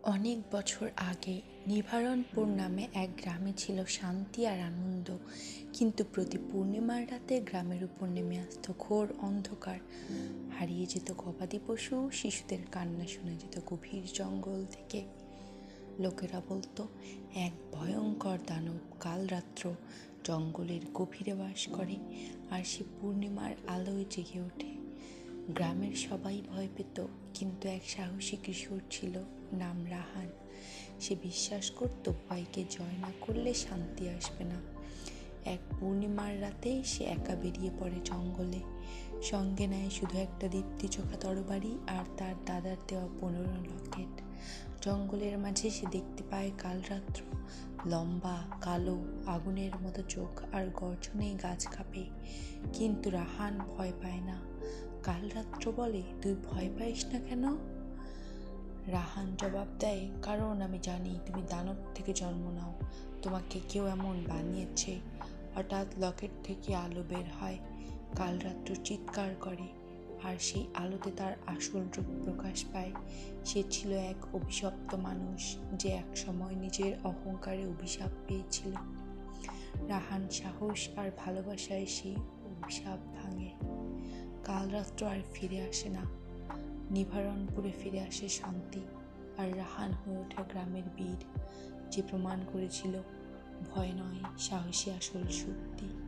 অনেক বছর আগে নিবারণপুর নামে এক গ্রামে ছিল শান্তি আর আনন্দ। কিন্তু প্রতি পূর্ণিমার রাতে গ্রামের উপর নেমে আসতো ঘোর অন্ধকার। হারিয়ে যেত গবাদি পশু, শিশুদের কান্না শোনা যেত গভীর জঙ্গল থেকে। লোকেরা বলতো এক ভয়ঙ্কর দানব কাল রাত্র জঙ্গলের গভীরে বাস করে, আর সে পূর্ণিমার আলোয় জেগে ওঠে। গ্রামের সবাই ভয় পেত, কিন্তু এক সাহসী কিশোর ছিল, নাম রাহান। সে বিশ্বাস করত ভয়কে জয় না করলে শান্তি আসবে না। এক পূর্ণিমার রাতে সে একা বেরিয়ে পড়ে জঙ্গলে। সঙ্গে নেয় শুধু একটা দীপ্তিচোখা তরবারি আর তার দাদার দেওয়া 15 লকেট। জঙ্গলের মাঝে সে দেখতে পায় কালরাত্র, লম্বা কালো আগুনের মতো চোখ, আর গর্জনে গাছ কাঁপে। কিন্তু রাহান ভয় পায় না। কালরাত্র বলে, তুই ভয় পাইস না কেন? রাহান জবাব দেয়, কারণ আমি জানি তুমি দানব থেকে জন্ম নাও, তোমাকে কেউ এমন বানিয়েছে। হঠাৎ লকেট থেকে আলো বের হয়। কালরাত্র চিৎকার করে, আর সেই আলোতে তার আসল রূপ প্রকাশ পায়। সে ছিল এক অভিশপ্ত মানুষ, যে এক সময় নিজের অহংকারে অভিশাপ পেয়েছিল। রাহান সাহস আর ভালোবাসায় সেই অভিশাপ ভাঙে। কালরাত্র আর ফিরে আসে না। নিবারণপুরে ফিরে আসে শান্তি, আর রাহান হয়ে ওঠে গ্রামের বীর, যে প্রমাণ করেছিল ভয় নয়, সাহসী আসল শক্তি।